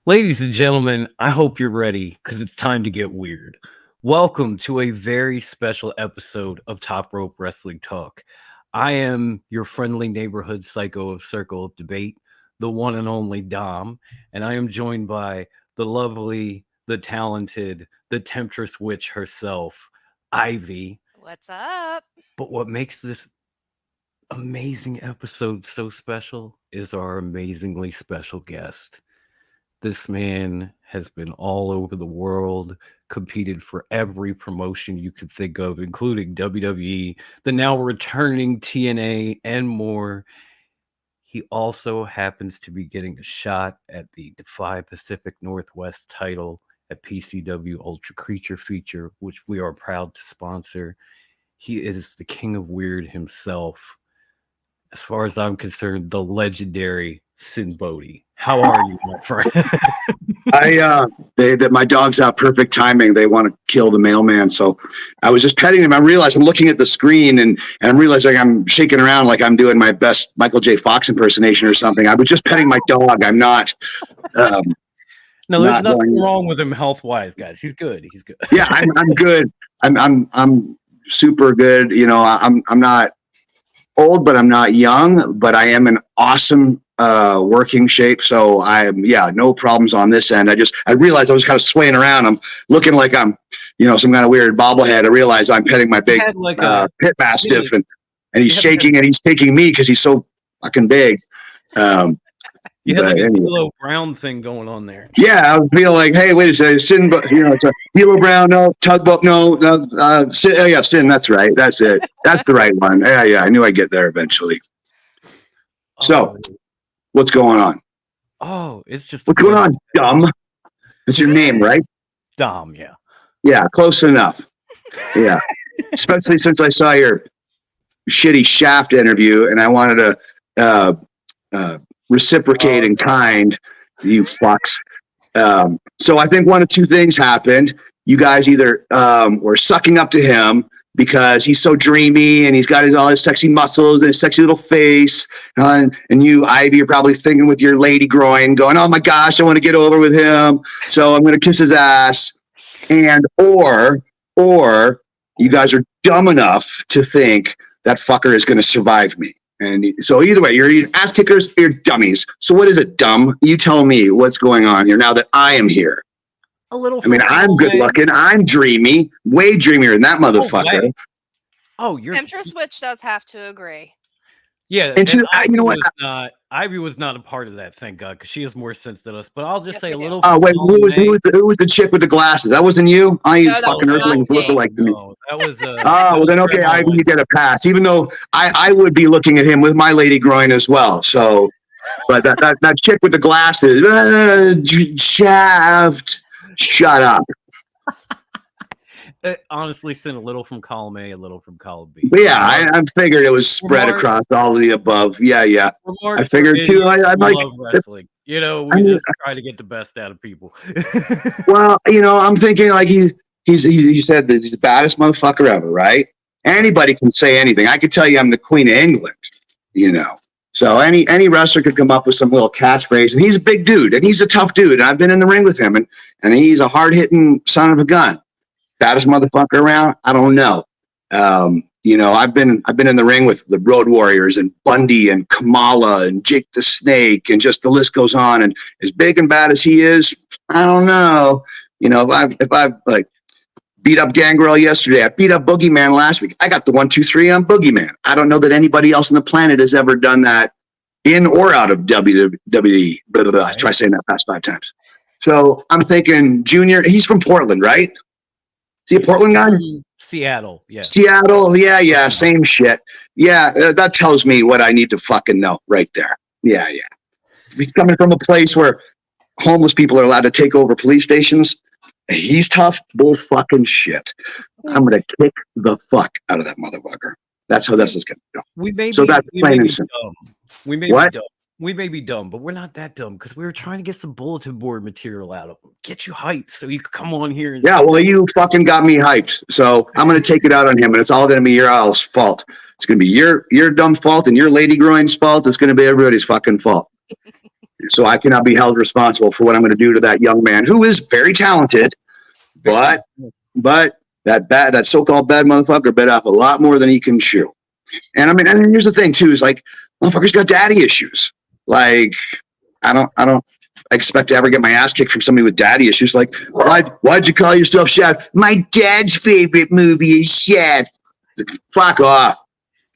Ladies and gentlemen, I hope you're ready because it's time to get weird. Welcome to a very special episode of Top Rope Wrestling Talk. I am your friendly neighborhood psycho of Circle of Debate, the one and only Dom, and I am joined by the lovely, the talented, the temptress witch herself, Ivy. What's up? But what makes this amazing episode so special is our amazingly special guest. This man has been all over the world, competed for every promotion you could think of, including WWE, the now returning TNA, and more. He also happens to be getting a shot at the Defy Pacific Northwest title at PCW Ultra Creature Feature, which we are proud to sponsor. He is the king of weird himself. As far as I'm concerned, the legendary Sinn Bodhi. How are you, my friend? My dog's out perfect timing. They want to kill the mailman. So I was just petting him. I realized I'm looking at the screen and I'm realizing I'm shaking around like I'm doing my best Michael J. Fox impersonation or something. I was just petting my dog. I'm not. No, there's not nothing going- wrong with him health wise, guys. He's good. He's good. Yeah, I'm good. I'm super good. You know, I'm not old, but I'm not young. But I am in awesome working shape. So no problems on this end. I realized I was kind of swaying around. I'm looking like I'm, some kind of weird bobblehead. I realized I'm petting my big pit mastiff and he's shaking and he's taking me because he's so fucking big. You had like a D'Lo Brown thing going on there. Yeah, I was feeling like, hey, wait a second, Sinn, it's a D'Lo Brown, no, Tugboat, no, Sinn, Sinn, that's right, that's it, that's the right one. Yeah, I knew I'd get there eventually. So, what's going on? Oh, it's just what's going on, dumb? That's your name, right? Dom, yeah. Yeah, close enough. Yeah, especially since I saw your shitty Shaft interview, and I wanted to reciprocate in kind, you fucks. So I think one of two things happened. You guys either were sucking up to him because he's so dreamy and he's got all his sexy muscles and his sexy little face. And you, Ivy, are probably thinking with your lady groin going, oh my gosh, I want to get over with him. So I'm going to kiss his ass. And or you guys are dumb enough to think that fucker is going to survive me. And so either way, you're ass kickers, you're dummies. So what is it, dumb? You tell me what's going on here now that I am here. A little. I mean, I'm good looking. I'm dreamy. Way dreamier than that motherfucker. You're. Temptress Witch does have to agree. Yeah, and you know what? Ivy was not a part of that, thank God, because she has more sense than us. But I'll just say a little. Oh wait, who was the chick with the glasses? That wasn't you? You fucking earthlings look like me. No, that was. Well then, okay, Ivy, you get a pass. Even though I would be looking at him with my lady groin as well. So, but that chick with the glasses, Shaft, shut up. Honestly, sent a little from column A, a little from column B. But yeah, I figured it was spread across all of the above. Yeah. I figured too. I like wrestling. We just try to get the best out of people. Well, I'm thinking like he said that he's the baddest motherfucker ever, right? Anybody can say anything. I could tell you I'm the Queen of England, So any wrestler could come up with some little catchphrase, and he's a big dude, and he's a tough dude. And I've been in the ring with him, and he's a hard-hitting son of a gun. Baddest motherfucker around? I don't know. I've been in the ring with the Road Warriors and Bundy and Kamala and Jake the Snake, and just the list goes on. And as big and bad as he is, I don't know. If I've like beat up Gangrel yesterday, I beat up Boogeyman last week. I got the 1, 2, 3 on Boogeyman. I don't know that anybody else on the planet has ever done that in or out of WWE. Blah, blah, blah. I try saying that past 5 times. So I'm thinking Junior. He's from Portland, right? Is he a Portland guy? Seattle, yeah. Seattle, yeah, same shit. Yeah, that tells me what I need to fucking know right there. Yeah. If he's coming from a place where homeless people are allowed to take over police stations, he's tough bull fucking shit. I'm going to kick the fuck out of that motherfucker. That's how this is going to go. That's plain and simple. We may be dumb. We may be dumb, but we're not that dumb because we were trying to get some bulletin board material out of them. Get you hyped so you could come on here. Yeah, well, you fucking got me hyped. So I'm going to take it out on him, and it's all going to be your all's fault. It's going to be your dumb fault and your lady groin's fault. It's going to be everybody's fucking fault. So I cannot be held responsible for what I'm going to do to that young man who is very talented, but that so-called bad motherfucker bit off a lot more than he can chew. And I mean, and here's the thing too, is like, motherfucker's got daddy issues. Like, I don't expect to ever get my ass kicked from somebody with daddy issues. Like, why'd you call yourself Chef? My dad's favorite movie is Chef. Fuck off.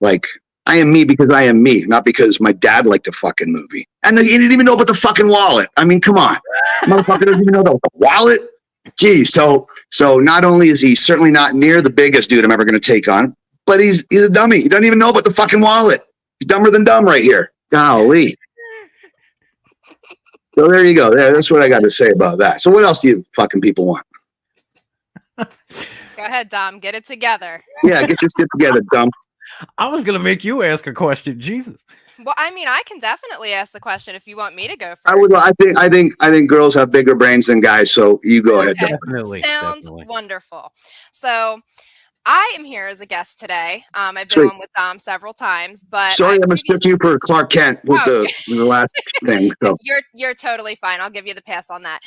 Like, I am me because I am me, not because my dad liked a fucking movie. And he didn't even know about the fucking wallet. I mean, come on. Motherfucker doesn't even know about the wallet. Gee, so not only is he certainly not near the biggest dude I'm ever going to take on, but he's a dummy. He doesn't even know about the fucking wallet. He's dumber than dumb right here. Golly. So there you go. That's what I got to say about that. So what else do you fucking people want? Go ahead, Dom. Get it together. Yeah, get your shit together, dumb. I was gonna make you ask a question. Jesus. Well, I mean, I can definitely ask the question if you want me to go first. I think girls have bigger brains than guys. So you go ahead. Okay. Definitely. Sounds definitely. wonderful. So I am here as a guest today. I've been Sweet. on with Dom several times, but Sorry, I mistook you for Clark Kent with the last thing. So you're totally fine. I'll give you the pass on that.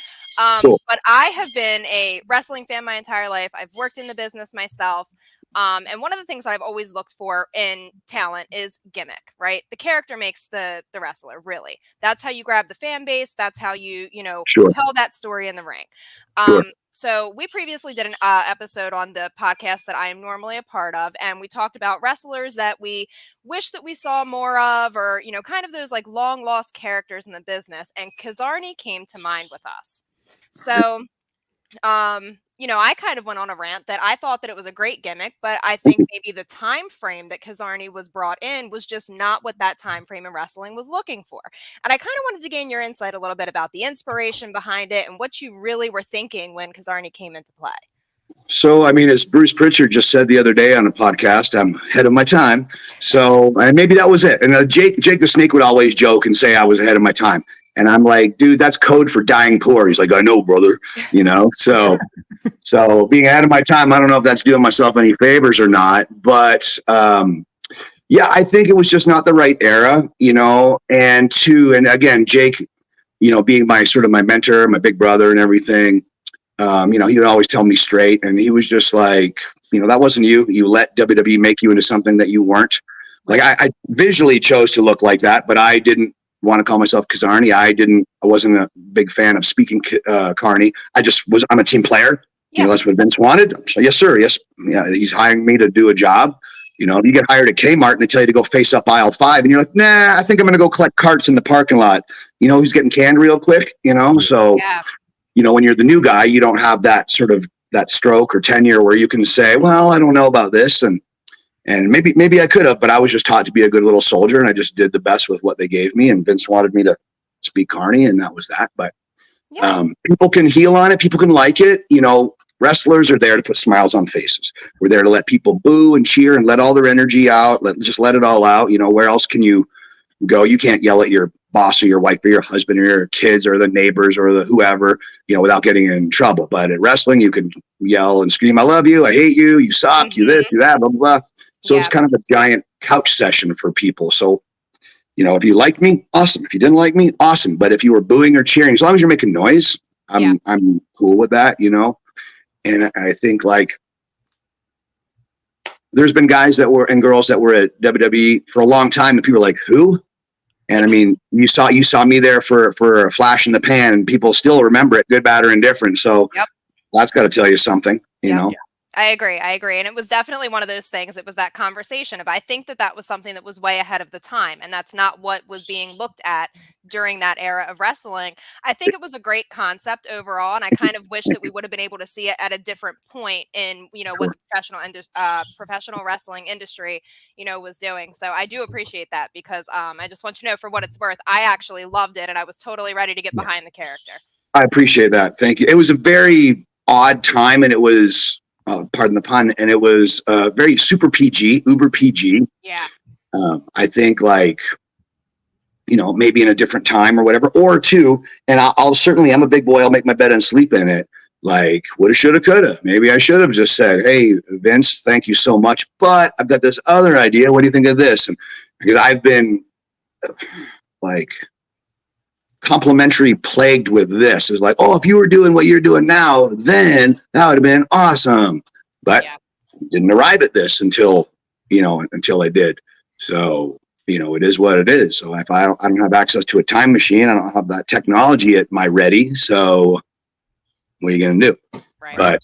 Cool. But I have been a wrestling fan my entire life. I've worked in the business myself. And one of the things that I've always looked for in talent is gimmick, right? The character makes the wrestler, really. That's how you grab the fan base. That's how you Sure. tell that story in the ring. Sure. So we previously did an episode on the podcast that I am normally a part of, and we talked about wrestlers that we wish that we saw more of, or kind of those like long lost characters in the business. And Kazarny came to mind with us. So I kind of went on a rant that I thought that it was a great gimmick, but I think maybe the time frame that Kazarny was brought in was just not what that time frame in wrestling was looking for. And I kind of wanted to gain your insight a little bit about the inspiration behind it and what you really were thinking when Kazarny came into play. So, I mean, as Bruce Pritchard just said the other day on a podcast, I'm ahead of my time. So, and maybe that was it. And Jake the Snake would always joke and say I was ahead of my time. And I'm like, dude, that's code for dying poor. He's like, I know, brother. So being ahead of my time, I don't know if that's doing myself any favors or not. But yeah, I think it was just not the right era, and again, Jake, being my mentor, my big brother and everything, he would always tell me straight. And he was just like, that wasn't you. You let WWE make you into something that you weren't. Like I visually chose to look like that, but I didn't want to call myself Kazarny. I wasn't a big fan of speaking Carney. I'm a team player. Yeah. That's what Vince wanted. So yes, sir. Yes. Yeah. He's hiring me to do a job. If you get hired at Kmart and they tell you to go face up aisle 5 and you're like, nah, I think I'm going to go collect carts in the parking lot. Who's getting canned real quick, so, Yeah. When you're the new guy, you don't have that sort of that stroke or tenure where you can say, well, I don't know about this. And maybe I could have, but I was just taught to be a good little soldier, and I just did the best with what they gave me. And Vince wanted me to speak Carney, and that was that. But people can heal on it. People can like it. Wrestlers are there to put smiles on faces. We're there to let people boo and cheer and let all their energy out. Just let it all out. Where else can you go? You can't yell at your boss or your wife or your husband or your kids or the neighbors or the whoever, without getting in trouble. But at wrestling, you can yell and scream, I love you, I hate you, you suck, you this, you that, blah, blah, blah. So it's kind of a giant couch session for people. So, if you like me, awesome. If you didn't like me, awesome. But if you were booing or cheering, as long as you're making noise, I'm cool with that, And I think there's been guys and girls that were at WWE for a long time and people are like, who? And I mean, you saw me there for a flash in the pan, and people still remember it, good, bad, or indifferent. So that's got to tell you something, you know? I agree. And it was definitely one of those things. It was that conversation of, I think that was something that was way ahead of the time. And that's not what was being looked at during that era of wrestling. I think it was a great concept overall. And I kind of wish that we would have been able to see it at a different point in, what the professional wrestling industry, was doing. So I do appreciate that, because I just want you to know, for what it's worth, I actually loved it. And I was totally ready to get behind the character. I appreciate that. Thank you. It was a very odd time, and it was, pardon the pun, and it was very super PG, uber PG. Yeah. I think maybe in a different time or whatever, or two, and I'll certainly, I'm a big boy, I'll make my bed and sleep in it. Like, woulda, shoulda, coulda. Maybe I should have just said, hey, Vince, thank you so much, but I've got this other idea. What do you think of this? And because I've been complimentary plagued with this. It's like, oh, if you were doing what you're doing now, then that would have been awesome. But didn't arrive at this until I did. So, it is what it is. So if I don't have access to a time machine, I don't have that technology at my ready. So what are you going to do? Right. But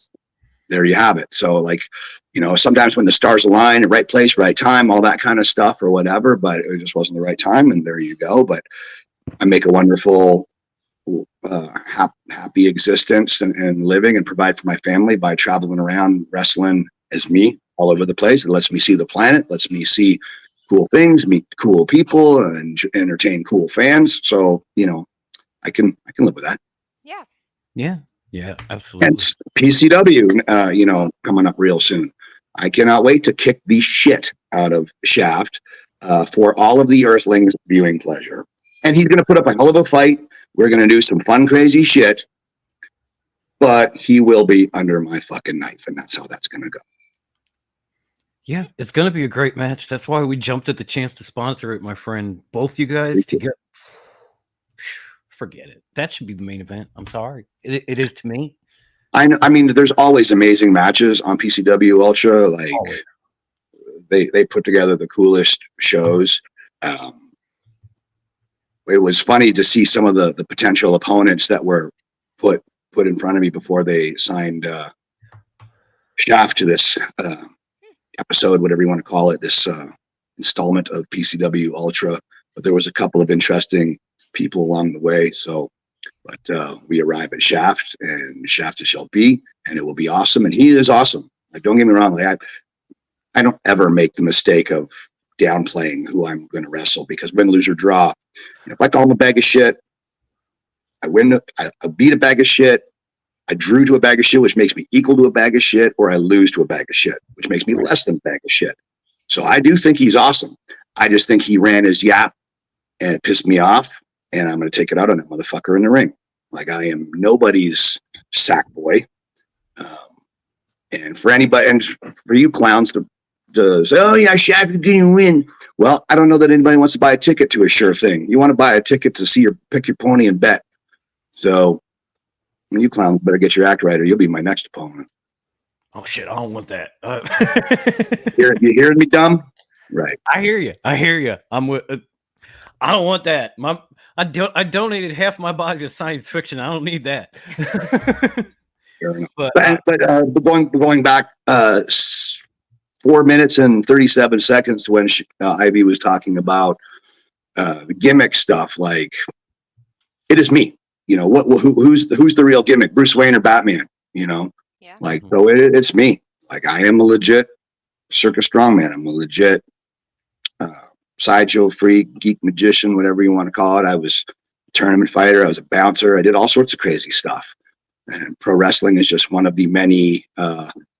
there you have it. So like, sometimes when the stars align, the right place, right time, all that kind of stuff or whatever, but it just wasn't the right time. And there you go. But I make a wonderful, happy existence and living and provide for my family by traveling around wrestling as me all over the place. It lets me see the planet, lets me see cool things, meet cool people, and entertain cool fans. So, I can live with that. Yeah, absolutely. And PCW, coming up real soon. I cannot wait to kick the shit out of Shaft for all of the Earthlings' viewing pleasure. And he's going to put up a hell of a fight. We're going to do some fun, crazy shit. But he will be under my fucking knife, and that's how that's going to go. Yeah, it's going to be a great match. That's why we jumped at the chance to sponsor it, my friend. Both you guys together. Forget it. That should be the main event. I'm sorry. It is to me. I mean, there's always amazing matches on PCW Ultra. Like, they put together the coolest shows. It was funny to see some of the potential opponents that were put in front of me before they signed Shaft to this episode, whatever you want to call it, this installment of PCW Ultra. But there was a couple of interesting people along the way. So, but we arrive at Shaft, and Shaft it shall be, and it will be awesome. And he is awesome. Like, don't get me wrong. Like, I don't ever make the mistake of downplaying who I'm going to wrestle, because win, lose, or draw. If I call him a bag of shit, I win. I beat a bag of shit. I drew to a bag of shit, which makes me equal to a bag of shit, or I lose to a bag of shit, which makes me less than a bag of shit. So I do think he's awesome. I just think he ran his yap and it pissed me off, and I'm going to take it out on that motherfucker in the ring. Like, I am nobody's sack boy. And for anybody, and for you clowns to say, oh yeah, Shaft is going to win. Well, I don't know that anybody wants to buy a ticket to a sure thing. You want to buy a ticket to see pick your pony and bet. So you clowns better get your act right, or you'll be my next opponent. Oh shit, I don't want that. You hearing me, dumb? Right. I hear you. I'm with. I don't want that. I donated half my body to science fiction. I don't need that. But going back 4 minutes and 37 seconds when Ivy was talking about the gimmick stuff, like, it is me. Who's the real gimmick? Bruce Wayne or Batman? Like, so it's me. Like, I am a legit circus strongman. I'm a legit sideshow freak, geek magician, whatever you want to call it. I was a tournament fighter. I was a bouncer. I did all sorts of crazy stuff. And pro wrestling is just one of the many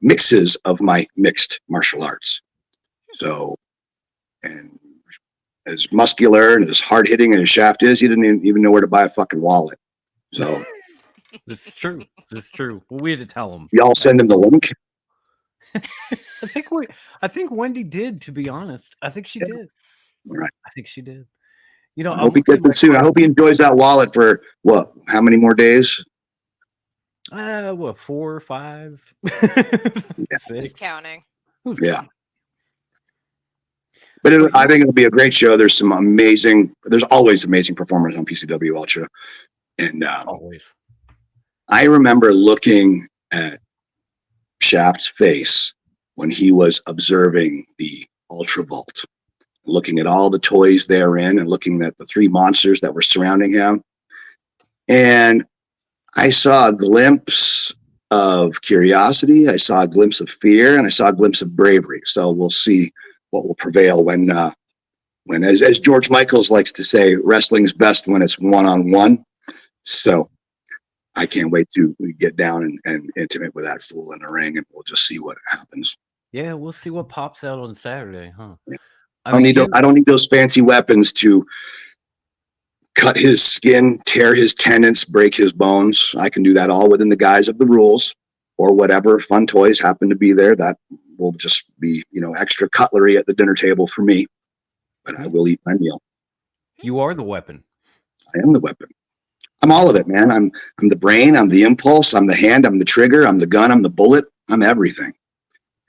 mixes of my mixed martial arts. So, and as muscular and as hard hitting as Shaft is, he didn't even know where to buy a fucking wallet. So this is true. Well, we had to tell him. Y'all send him the link. I think Wendy did, to be honest. I think she did. Right. I think she did. I hope he gets it soon. I hope he enjoys that wallet for how many more days? 4 or 5? 6. Who's counting? Yeah. But I think it'll be a great show. There's always amazing performers on PCW Ultra. And always. I remember looking at Shaft's face when he was observing the Ultra Vault, looking at all the toys therein and looking at the 3 monsters that were surrounding him. And I saw a glimpse of curiosity. I saw a glimpse of fear, and I saw a glimpse of bravery. So we'll see what will prevail when as George Michaels likes to say, wrestling's best when it's one-on-one. So I can't wait to get down and intimate with that fool in the ring, and we'll just see what happens. Yeah, we'll see what pops out on Saturday, huh? Yeah. I don't need those fancy weapons to cut his skin, tear his tendons, break his bones. I can do that all within the guise of the rules, or whatever fun toys happen to be there. That will just be, extra cutlery at the dinner table for me. But I will eat my meal. You are the weapon. I am the weapon. I'm all of it, man. I'm the brain, I'm the impulse, I'm the hand, I'm the trigger, I'm the gun, I'm the bullet, I'm everything.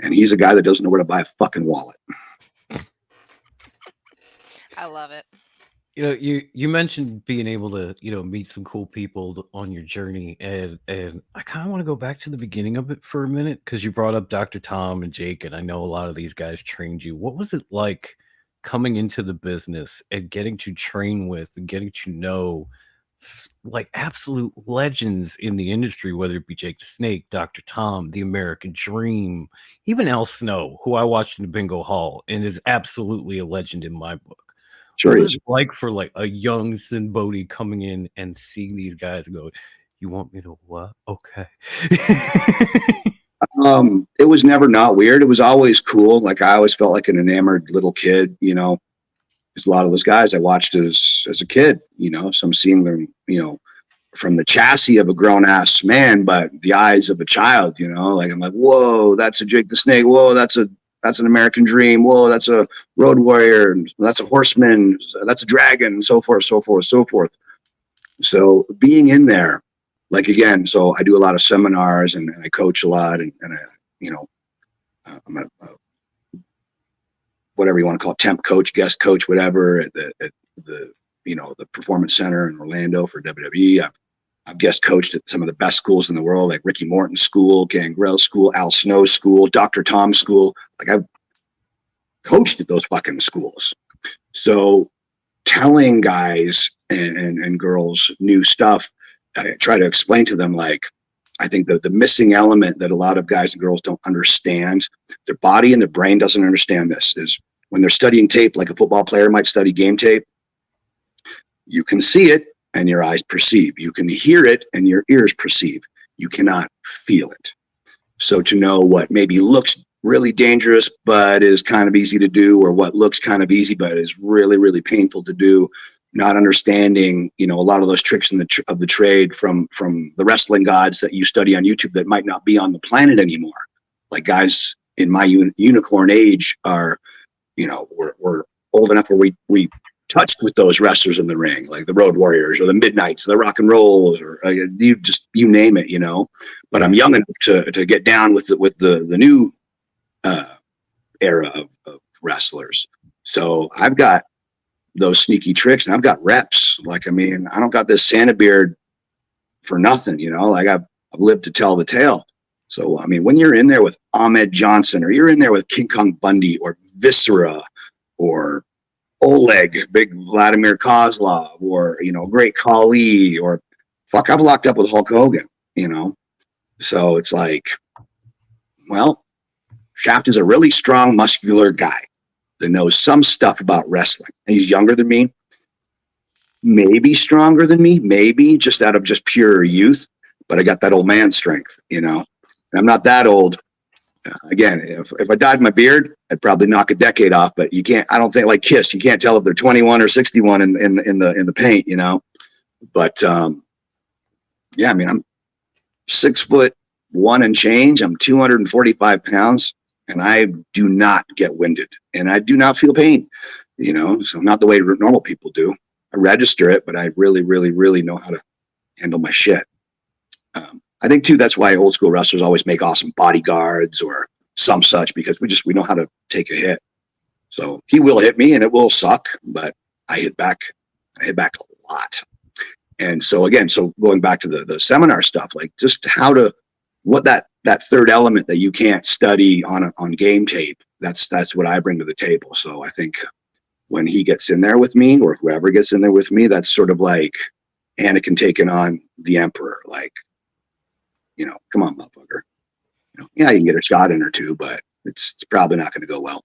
And he's a guy that doesn't know where to buy a fucking wallet. I love it. You mentioned being able to meet some cool people on your journey, and I kind of want to go back to the beginning of it for a minute because you brought up Dr. Tom and Jake, and I know a lot of these guys trained you. What was it like coming into the business and getting to train with and getting to know like absolute legends in the industry, whether it be Jake the Snake, Dr. Tom, the American Dream, even Al Snow, who I watched in the bingo hall and is absolutely a legend in my book. Sure What is. was it like for like a young Sinn Bodhi coming in and seeing these guys and go, "You want me to what? Okay." It was never not weird. It was always cool. Like I always felt like an enamored little kid, you know. There's a lot of those guys I watched as a kid, you know. So I'm seeing them, you know, from the chassis of a grown ass man, but the eyes of a child, you know. Like I'm like, whoa, that's a Jake the Snake. Whoa, that's an American Dream. Whoa, that's a Road Warrior. That's a Horseman. That's a Dragon. And so forth, so forth, so forth. So being in there, like again, so I do a lot of seminars and I coach a lot, and I, you know, I'm a whatever you want to call it, temp coach, guest coach, whatever at the you know, the Performance Center in Orlando for WWE. I've guest coached at some of the best schools in the world, like Ricky Morton School, Gangrel School, Al Snow School, Dr. Tom School. Like I've coached at those fucking schools. So telling guys and girls new stuff, I try to explain to them, like, I think that the missing element that a lot of guys and girls don't understand, their body and their brain doesn't understand this, is when they're studying tape, like a football player might study game tape, you can see it and your eyes perceive. You can hear it and your ears perceive. You cannot feel it. So to know what maybe looks really dangerous but is kind of easy to do, or what looks kind of easy but is really, really painful to do, not understanding, you know, a lot of those tricks of the trade from the wrestling gods that you study on YouTube that might not be on the planet anymore. Like guys in my unicorn age are, you know, we're old enough where we touched with those wrestlers in the ring, like the Road Warriors or the Midnights, the Rock and Rolls, or you name it, you know. But I'm young enough to get down with the new era of wrestlers. So I've got those sneaky tricks and I've got reps. Like, I mean, I don't got this Santa beard for nothing, you know. Like I've lived to tell the tale. So I mean, when you're in there with Ahmed Johnson, or you're in there with King Kong Bundy, or Viscera, or Oleg, big Vladimir Kozlov, or, you know, Great Khali, or fuck, I've locked up with Hulk Hogan, you know. So it's like, well, Shaft is a really strong, muscular guy that knows some stuff about wrestling. And he's younger than me, maybe stronger than me, maybe just out of just pure youth, but I got that old man strength, you know. And I'm not that old. Again, if I dyed my beard, I'd probably knock a decade off. But you can't. I don't think, like Kiss, you can't tell if they're 21 or 61 in the paint, you know. But yeah, I mean, I'm 6'1" and change. I'm 245 pounds, and I do not get winded, and I do not feel pain, you know. So not the way normal people do. I register it, but I really, really, really know how to handle my shit. I think too, that's why old school wrestlers always make awesome bodyguards or some such, because we know how to take a hit. So he will hit me and it will suck, but I hit back a lot. And so again, so going back to the seminar stuff, like just what that third element that you can't study on game tape, that's what I bring to the table. So I think when he gets in there with me, or whoever gets in there with me, that's sort of like Anakin taking on the Emperor. Like, you know, come on, motherfucker. You know, yeah, you can get a shot in or two, but it's probably not going to go well.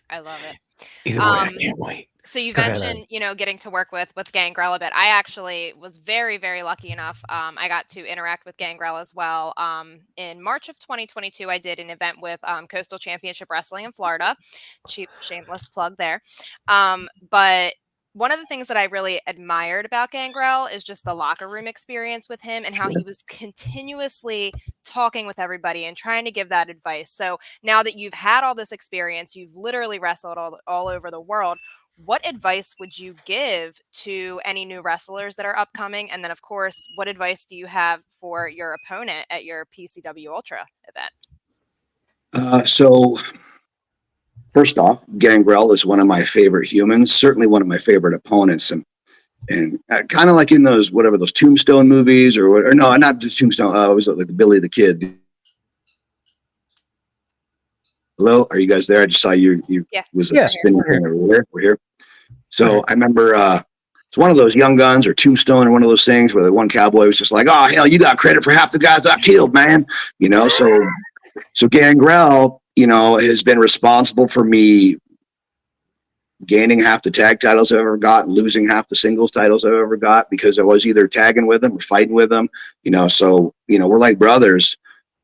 I love it. Either way, I can't wait. So you Go ahead, mentioned, you know, getting to work with Gangrel a bit. I actually was very, very lucky enough. I got to interact with Gangrel as well. In March of 2022, I did an event with Coastal Championship Wrestling in Florida. Cheap, shameless plug there. But one of the things that I really admired about Gangrel is just the locker room experience with him and how he was continuously talking with everybody and trying to give that advice. So now that you've had all this experience, you've literally wrestled all over the world. what advice would you give to any new wrestlers that are upcoming? And then, of course, what advice do you have for your opponent at your PCW Ultra event? So first off, Gangrel is one of my favorite humans, certainly one of my favorite opponents. And kind of like in those Tombstone movies or no, not the Tombstone. It was like the Billy the Kid. Hello, are you guys there? I just saw you. Yeah. Was a spinning camera. We're here. So I remember it's one of those Young Guns or Tombstone or one of those things where the one cowboy was just like, "Oh hell, you got credit for half the guys I killed, man." You know, so Gangrel, you know, has been responsible for me gaining half the tag titles I've ever got and losing half the singles titles I've ever got because I was either tagging with him or fighting with him, you know. So, you know, we're like brothers.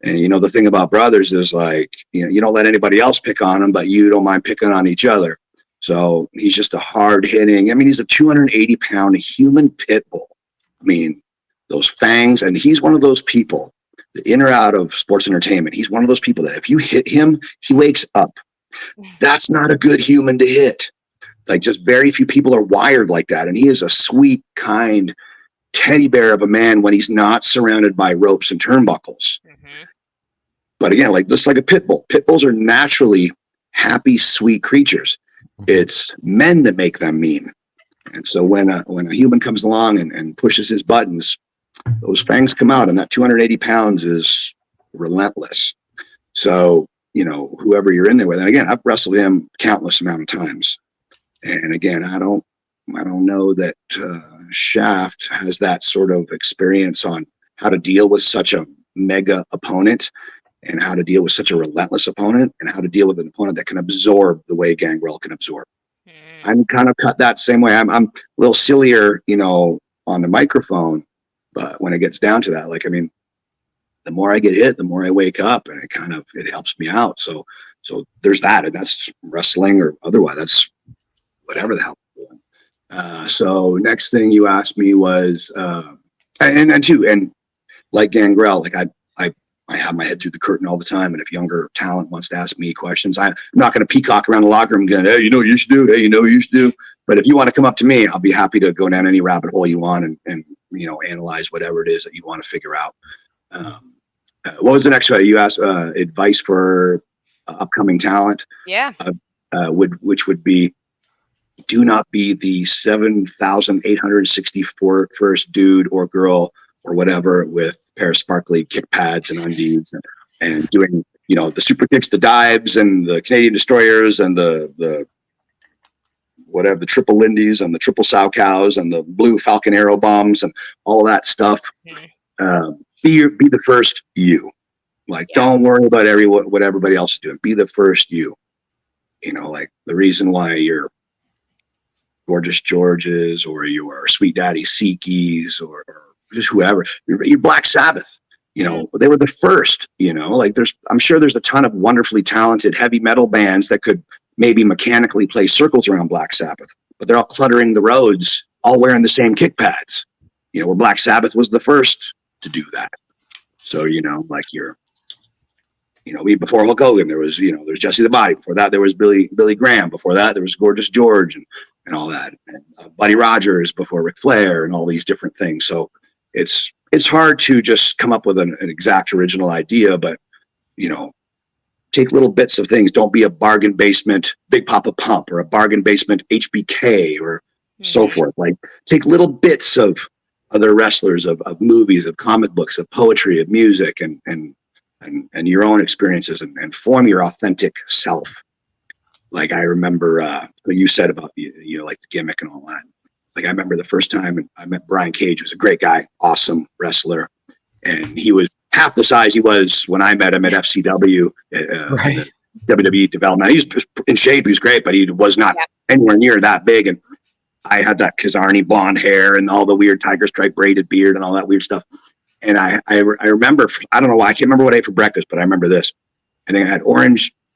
And, you know, the thing about brothers is like, you know, you don't let anybody else pick on them, but you don't mind picking on each other. So he's just a hard hitting. I mean, he's a 280-pound human pit bull. I mean, those fangs. And he's one of those people, in or out of sports entertainment, he's one of those people that if you hit him, he wakes up. That's not a good human to hit. Like, just very few people are wired like that. And he is a sweet, kind teddy bear of a man when he's not surrounded by ropes and turnbuckles. Mm-hmm. But again, like just like a pit bull. Pit bulls are naturally happy, sweet creatures. It's men that make them mean. And so when a human comes along and pushes his buttons, those fangs come out, and that 280 pounds is relentless. So, you know, whoever you're in there with, and again, I've wrestled him countless amount of times. And again, I don't know that Shaft has that sort of experience on how to deal with such a mega opponent and how to deal with such a relentless opponent and how to deal with an opponent that can absorb the way Gangrel can absorb. I'm kind of cut that same way. I'm a little sillier, you know, on the microphone, but when it gets down to that, like, I mean, the more I get hit, the more I wake up, and it helps me out. So there's that, and that's wrestling or otherwise. That's whatever the hell. So next thing you asked me was, and like Gangrel, like I have my head through the curtain all the time. And if younger talent wants to ask me questions, I'm not going to peacock around the locker room going, "Hey, you know what you should do. Hey, you know what you should do." But if you want to come up to me, I'll be happy to go down any rabbit hole you want and you know, analyze whatever it is that you want to figure out. What was the next one? You asked advice for upcoming talent. Yeah. Which would be, do not be the 7,864st dude or girl or whatever with a pair of sparkly kick pads and undies and doing, you know, the super kicks, the dives, and the Canadian destroyers and the whatever, the triple Lindies and the triple sow cows and the blue Falcon arrow bombs and all that stuff. Be the first you. Like, don't worry about what everybody else is doing. Be the first you. You know, like the reason why you're Gorgeous Georges or your Sweet Daddy Seekies or just whoever, you're Black Sabbath, you know, they were the first, you know, like I'm sure there's a ton of wonderfully talented heavy metal bands that could maybe mechanically play circles around Black Sabbath, but they're all cluttering the roads, all wearing the same kick pads, you know, where Black Sabbath was the first to do that. So, you know, like before Hulk Hogan, there was, you know, there's Jesse the Body. Before that, there was Billy Graham. Before that, there was Gorgeous George and all that. And Buddy Rogers before Ric Flair and all these different things. So it's hard to just come up with an exact original idea, but, you know, take little bits of things. Don't be a bargain basement Big Papa Pump or a bargain basement HBK or so forth. Like, take little bits of other wrestlers, of movies, of comic books, of poetry, of music, and your own experiences and form your authentic self. Like, I remember what you said about, you know, like the gimmick and all that. Like, I remember the first time I met Brian Cage, who was a great guy, awesome wrestler. And he was half the size he was when I met him at FCW, Right. WWE development. He was in shape, he was great, but he was not anywhere near that big. And I had that Kazarny blonde hair and all the weird tiger stripe braided beard and all that weird stuff. And I remember, I don't know why, I can't remember what I ate for breakfast, but I remember this. I think I had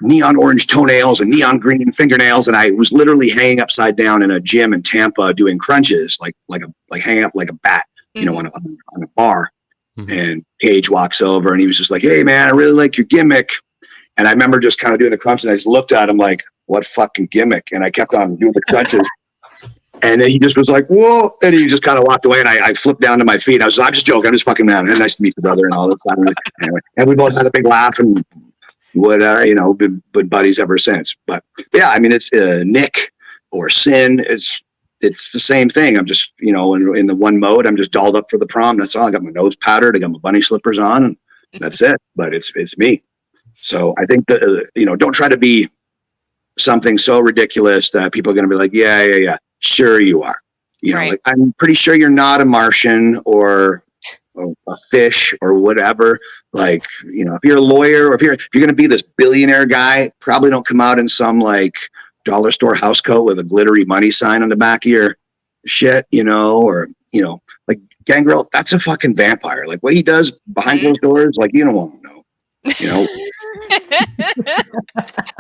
neon orange toenails and neon green fingernails, and I was literally hanging upside down in a gym in Tampa doing crunches, like hanging up like a bat, you know, on a bar. And Cage walks over and he was just like, "Hey man, I really like your gimmick." And I remember just kind of doing the crunch, and I just looked at him like, what fucking gimmick? And I kept on doing the crunches. And then he just was like, whoa. And he just kind of walked away. And I flipped down to my feet. I'm just joking. I'm just fucking mad. And nice to meet you, brother. And all that stuff. Anyway, and we both had a big laugh and whatever, you know, been buddies ever since. But yeah, I mean, it's Nick or Sinn. It's the same thing. I'm just, you know, in the one mode, I'm just dolled up for the prom. That's all. I got my nose powdered. I got my bunny slippers on, and that's it. But it's me. So I think that, you know, don't try to be something so ridiculous that people are going to be like, yeah. Sure you are. You know, like, I'm pretty sure you're not a Martian or a fish or whatever. Like, you know, if you're a lawyer or if you're going to be this billionaire guy, probably don't come out in some like dollar store house coat with a glittery money sign on the back of your shit, you know, or, you know, like Gangrel, that's a fucking vampire. Like what he does behind closed doors, like you don't want to know, you know.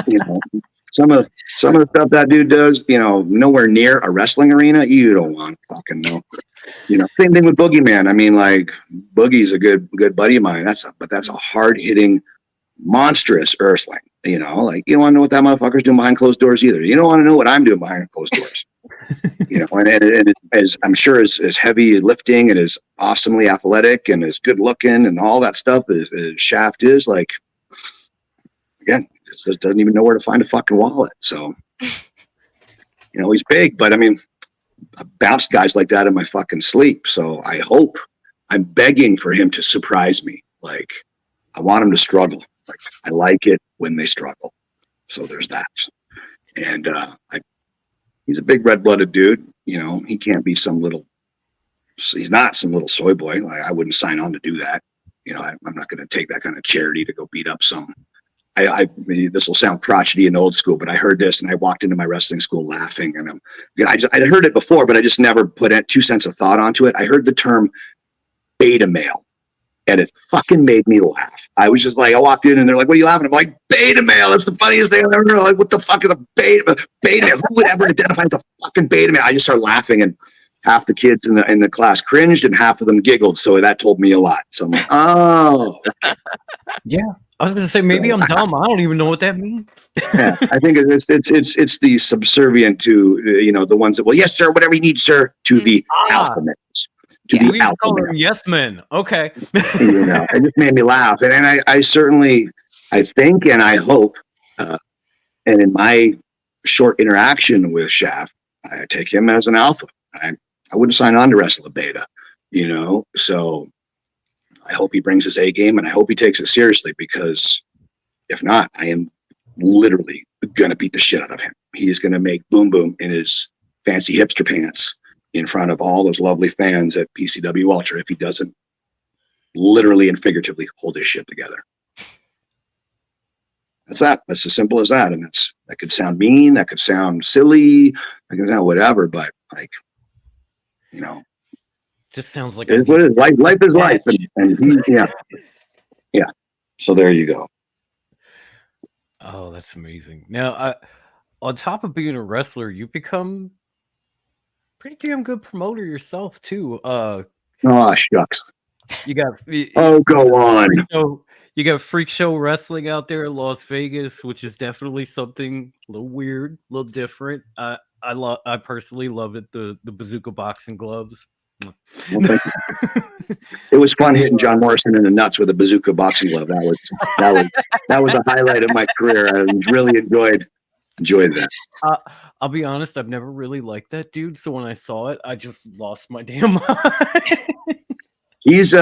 You know, some of the stuff that dude does, you know, nowhere near a wrestling arena, you don't want to fucking know. You know, same thing with Boogeyman. I mean, like Boogie's a good buddy of mine. That's a hard hitting, monstrous earthling. You know, like you don't want to know what that motherfucker's doing behind closed doors either. You don't want to know what I'm doing behind closed doors. You know, and it, as I'm sure as heavy lifting and as awesomely athletic and as good looking and all that stuff as Shaft is, like, again, just doesn't even know where to find a fucking wallet. So, you know, he's big, but I mean, I bounced guys like that in my fucking sleep. So I'm begging for him to surprise me. Like, I want him to struggle. Like, I like it when they struggle. So there's that. And he's a big red-blooded dude. You know, he can't be he's not some little soy boy. Like, I wouldn't sign on to do that. You know, I'm not going to take that kind of charity to go beat up some. This will sound crotchety and old school, but I heard this and I walked into my wrestling school laughing. And I'd heard it before, but I just never put 2 cents of thought onto it. I heard the term beta male. And it fucking made me laugh. I was just like, I walked in and they're like, what are you laughing at? I'm like, beta male. That's the funniest thing I've ever heard. Like, what the fuck is a beta male? Who would ever identify as a fucking beta male? I just started laughing, and half the kids in the class cringed and half of them giggled. So that told me a lot. So I'm like, oh. Yeah. I was going to say, maybe I'm dumb. I don't even know what that means. Yeah, I think it's the subservient to, you know, the ones that, well, yes, sir, whatever you need, sir, to the alpha males. We call them yes men. Okay. You know, it just made me laugh. And I certainly, I think, and I hope, and in my short interaction with Shaft, I take him as an alpha. I wouldn't sign on to wrestle a beta, you know? So I hope he brings his A game, and I hope he takes it seriously, because if not, I am literally going to beat the shit out of him. He is going to make boom boom in his fancy hipster pants in front of all those lovely fans at PCW Ultra if he doesn't literally and figuratively hold his shit together. That's that. That's as simple as that. And that could sound mean, that could sound silly, that could sound whatever, but like, you know, just sounds like it is. Life is life. And yeah. So there you go. Oh, that's amazing. Now, on top of being a wrestler, you become pretty damn good promoter yourself too. Oh shucks. You got go on. You got Freak Show Wrestling out there in Las Vegas, which is definitely something a little weird, a little different. I personally love it. The bazooka boxing gloves. Well, it was fun hitting John Morrison in the nuts with a bazooka boxing glove. That was a highlight of my career. I really enjoyed that. I'll be honest, I've never really liked that dude. So when I saw it, I just lost my damn mind. He's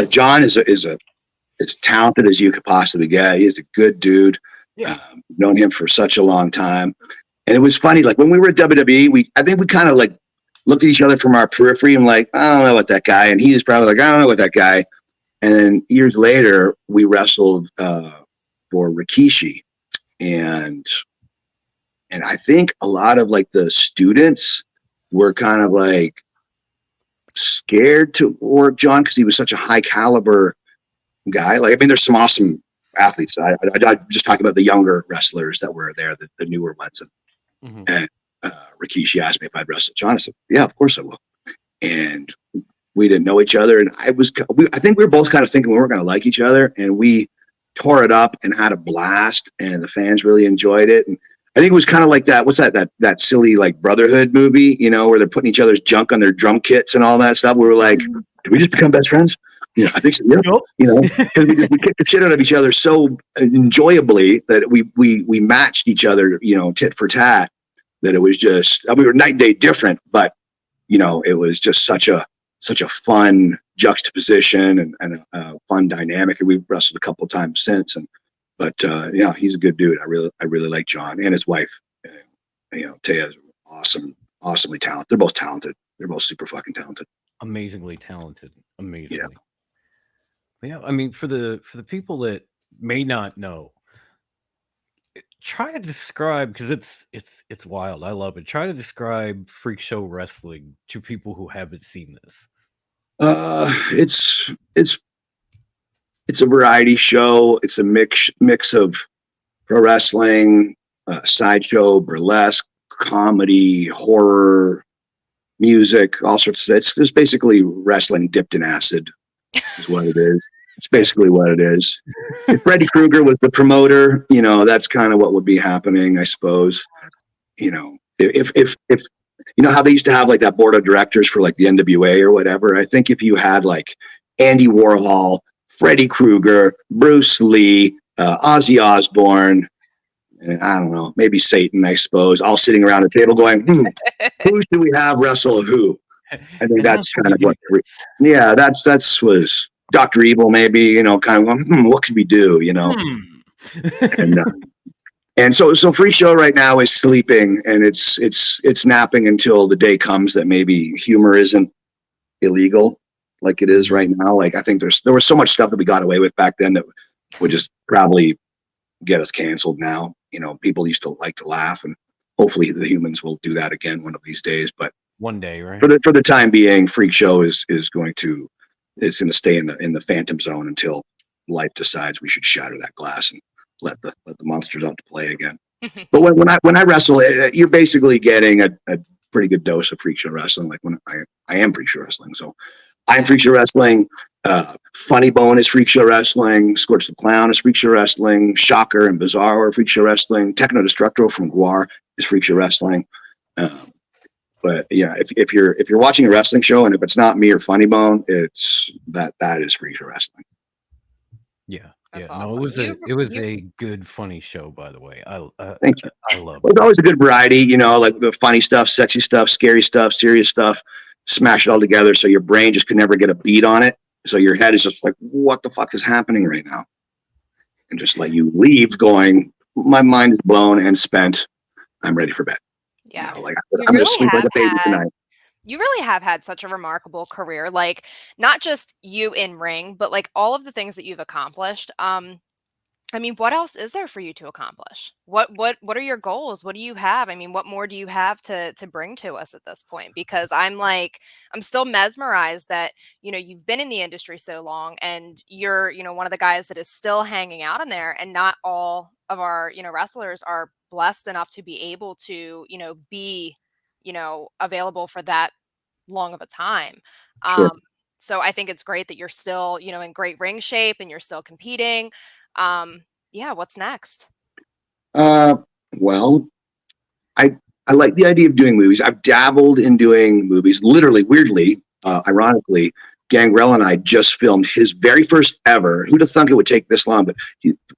John is as talented as you could possibly get. He's a good dude. Yeah. Known him for such a long time. And it was funny, like when we were at WWE, I think we kind of like looked at each other from our periphery and like, I don't know what that guy. And he was probably like, I don't know what that guy. And then years later, we wrestled for Rikishi. And I think a lot of like the students were kind of like scared to work John because he was such a high caliber guy. Like, I mean, there's some awesome athletes. I just talking about the younger wrestlers that were there, the newer ones. And Rikishi asked me if I'd wrestle John. I said, yeah, of course I will. And we didn't know each other. And I think we were both kind of thinking we weren't going to like each other. And we tore it up and had a blast. And the fans really enjoyed it. And I think it was kind of like that. What's that silly like Brotherhood movie, you know, where they're putting each other's junk on their drum kits and all that stuff. We were like, did we just become best friends? Yeah, I think so. Yeah. Nope. You know, because we kicked the shit out of each other so enjoyably that we matched each other, you know, tit for tat. That it was just, we were night and day different, but you know, it was just such a fun juxtaposition and a fun dynamic. And we've wrestled a couple of times since. But yeah, he's a good dude. I really like John and his wife. You know, Taya's awesomely talented. They're both talented. They're both super fucking talented. Amazingly talented. Amazingly. Yeah. But yeah, I mean, for the people that may not know, try to describe, because it's wild. I love it. Try to describe freak show wrestling to people who haven't seen this. It's a variety show. It's a mix of pro wrestling, sideshow, burlesque, comedy, horror, music, all sorts of. It's basically wrestling dipped in acid, is what it is. It's basically what it is. If Freddy Krueger was the promoter, you know, that's kind of what would be happening, I suppose. You know, if you know how they used to have like that board of directors for like the NWA or whatever. I think if you had like Andy Warhol, Freddy Krueger, Bruce Lee, Ozzy Osbourne, and I don't know, maybe Satan, I suppose, all sitting around a table going, who should we have wrestle who? I think that's kind of what, yeah, that's was Dr. Evil, maybe, you know, kind of going, what could we do, you know? And so Freak Show right now is sleeping, and it's napping until the day comes that maybe humor isn't illegal like it is right now. Like I think there was so much stuff that we got away with back then that would just probably get us canceled now. You know, people used to like to laugh, and hopefully the humans will do that again one of these days. But one day, right? For the time being, Freak Show is going to stay in the phantom zone until life decides we should shatter that glass and let the monsters out to play again. But when I wrestle, you're basically getting a pretty good dose of Freak Show wrestling. Like when I am Freak Show wrestling, so I'm Freak Show wrestling. Funny Bone is Freak Show wrestling. Scorch the Clown is Freak Show wrestling. Shocker and Bizarro are Freak Show wrestling. Techno Destructo from Guar is Freak Show wrestling. But yeah, if you're watching a wrestling show and if it's not me or Funny Bone, it's that is Freak Show wrestling. Yeah. That's yeah, awesome. no, it was a good, funny show, by the way. Thank you. I love it. There's always a good variety, you know, like the funny stuff, sexy stuff, scary stuff, serious stuff. Smash it all together, so your brain just could never get a beat on it. So your head is just like, what the fuck is happening right now? And just let you leave going, my mind is blown and spent. I'm ready for bed. Yeah, you know, like I'm gonna sleep like a baby tonight. You really have had such a remarkable career, like not just you in ring, but like all of the things that you've accomplished. I mean, what else is there for you to accomplish? What are your goals? What do you have? I mean, what more do you have to bring to us at this point? Because I'm still mesmerized that, you know, you've been in the industry so long and you're, you know, one of the guys that is still hanging out in there, and not all of our, you know, wrestlers are blessed enough to be able to, you know, be, you know, available for that long of a time. Sure. So I think it's great that you're still, you know, in great ring shape and you're still competing. Yeah, what's next? Well, I like the idea of doing movies. I've dabbled in doing movies. Literally, weirdly, ironically, Gangrel and I just filmed his very first ever. Who'd have thunk it would take this long? But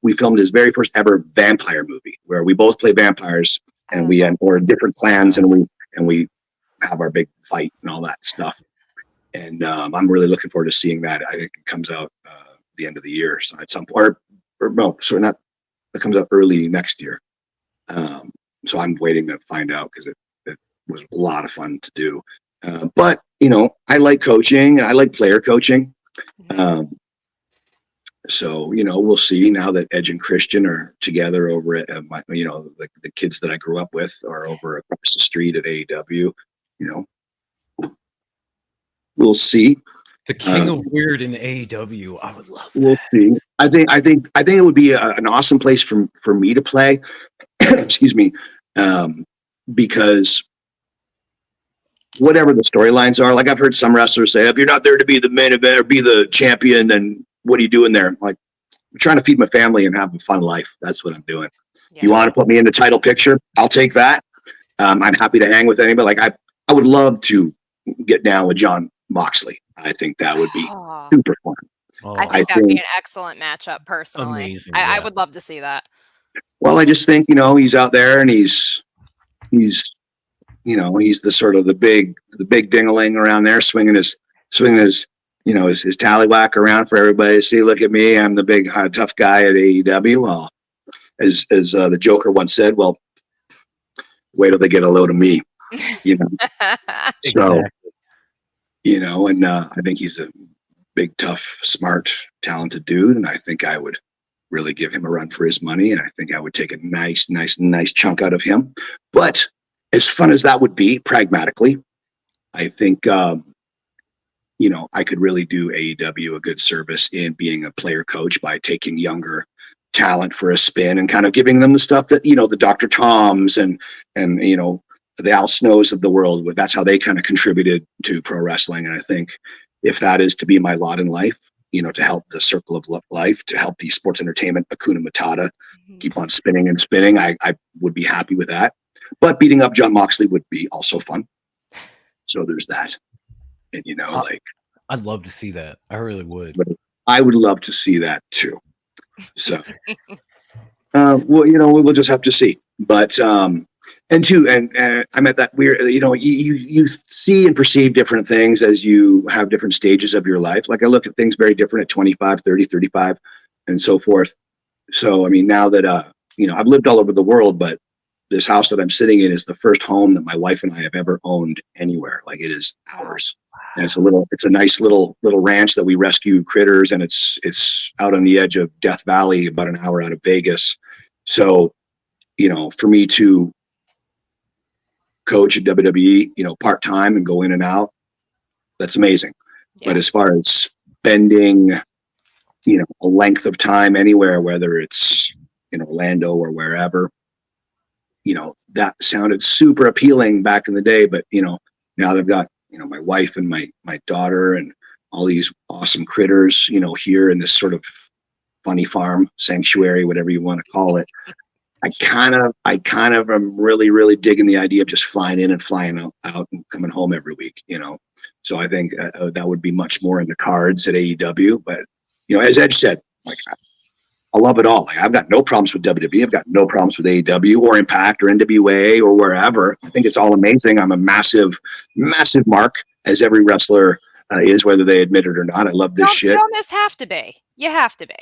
we filmed his very first ever vampire movie, where we both play vampires, and we're different clans, and we have our big fight and all that stuff. And I'm really looking forward to seeing that. I think it comes out the end of the year, so at some point, or no, sorry, not. It comes out early next year. So I'm waiting to find out, because it was a lot of fun to do. But you know, I like coaching and I like player coaching. So you know, we'll see now that Edge and Christian are together over at you know, the kids that I grew up with are over across the street at AEW. You know, we'll see. The king of weird in AEW. I would love that. We'll see. I think it would be an awesome place for me to play. Excuse me, because whatever the storylines are, like I've heard some wrestlers say, if you're not there to be the main event or be the champion, then what are you doing there? Like, I'm trying to feed my family and have a fun life. That's what I'm doing. You want to put me in the title picture? I'll take that. I'm happy to hang with anybody. Like I would love to get down with John Moxley. I think that would be super fun. I think that'd be an excellent matchup, personally. Amazing, I would love to see that. Well, I just think, he's out there and he's the sort of the big ding-a-ling around there, swinging his his tallywhack around for everybody to see. Look at me, I'm the big tough guy at AEW. Well, as the Joker once said, well, wait till they get a load of me. So, and I think he's a big, tough, smart, talented dude, and I think I would really give him a run for his money, and I think I would take a nice chunk out of him. But as fun as that would be, pragmatically, I think I could really do AEW a good service in being a player coach by taking younger talent for a spin and kind of giving them the stuff that the Dr. Toms and the Al Snows of the world. That's how they kind of contributed to pro wrestling. And I think if that is to be my lot in life, to help the circle of life, to help the sports entertainment Hakuna Matata keep on spinning and spinning, I would be happy with that. But beating up John Moxley would be also fun. So there's that. And I'd love to see that. I really would. I would love to see that too. So we'll just have to see. But and I'm at that weird, you see and perceive different things as you have different stages of your life. Like I look at things very different at 25, 30, 35 and so forth. So, I mean, now that, I've lived all over the world, but this house that I'm sitting in is the first home that my wife and I have ever owned anywhere. Like it is ours. And it's a nice little ranch that we rescue critters, and it's out on the edge of Death Valley, about an hour out of Vegas. So, for me to coach at WWE, part-time and go in and out, that's amazing. Yeah. But as far as spending, a length of time anywhere, whether it's in Orlando or wherever, that sounded super appealing back in the day. But, now they've got, my wife and my daughter and all these awesome critters, here in this sort of funny farm sanctuary, whatever you want to call it. I kind of am really, really digging the idea of just flying in and flying out and coming home every week, So I think that would be much more in the cards at AEW. But, as Edge said, like, I love it all. Like, I've got no problems with WWE. I've got no problems with AEW or Impact or NWA or wherever. I think it's all amazing. I'm a massive, massive mark, as every wrestler is, whether they admit it or not. I love this shit. You almost have to be. You have to be.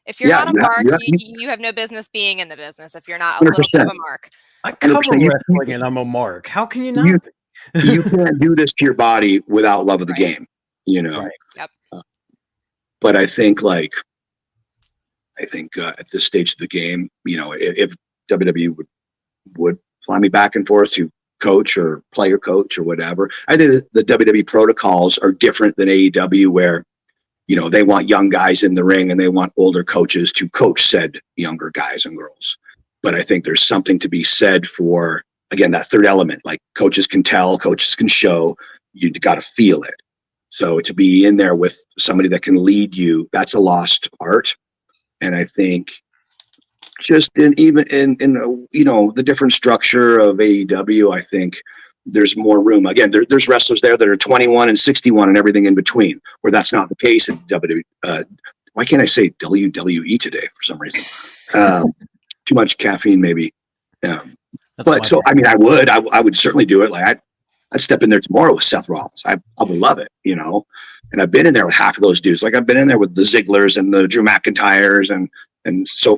If you're not a mark, you have no business being in the business. If you're not a 100%. Little bit of a mark. I cover wrestling and I'm a mark. How can you not? You can't do this to your body without love of the game, Right. Yep. But I think at this stage of the game, if WWE would fly me back and forth to coach or player coach or whatever, I think the WWE protocols are different than AEW, where they want young guys in the ring and they want older coaches to coach said younger guys and girls. But I think there's something to be said for, again, that third element. Like, coaches can tell, coaches can show, you got to feel it. So to be in there with somebody that can lead you, that's a lost art. And I think just in the different structure of AEW, I think there's more room. Again, there's wrestlers there that are 21 and 61 and everything in between, where that's not the case in WWE. Why can't I say WWE today for some reason? Too much caffeine, maybe. But so, I mean, I would certainly do it. Like, I'd step in there tomorrow with Seth Rollins. I would love it, And I've been in there with half of those dudes. Like, I've been in there with the Zigglers and the Drew McIntyres and so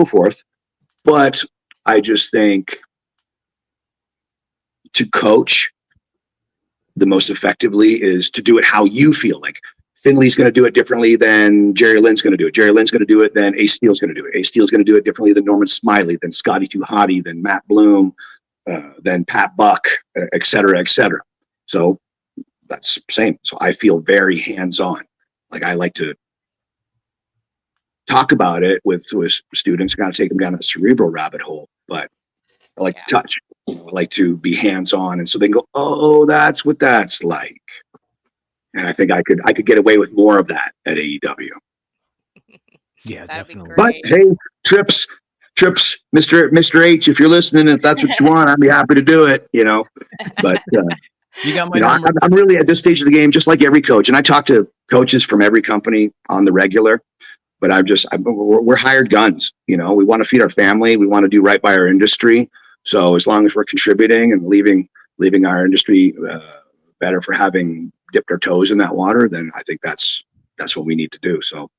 forth. But I just think to coach the most effectively is to do it how you feel. Like, Finley's going to do it differently than Jerry Lynn's going to do it. Jerry Lynn's going to do it, then Ace Steele's going to do it. Ace Steele's going to do it differently than Norman Smiley, than Scotty Too Hottie, than Matt Bloom, than Pat Buck, et cetera, et cetera. So that's the same. So I feel very hands-on. Like, I like to talk about it with students, kind of take them down that cerebral rabbit hole, but I like to touch. I like to be hands-on, and so they can go, oh, that's what that's like. And I think I could get away with more of that at AEW. Yeah, definitely. But hey, Trips, trips, Mr. H, if you're listening, if that's what you want, I'd be happy to do it, but, You got my I'm, number. I'm really at this stage of the game, just like every coach. And I talk to coaches from every company on the regular, but we're hired guns. We want to feed our family. We want to do right by our industry. So as long as we're contributing and leaving our industry better for having dipped our toes in that water, then I think that's what we need to do. So,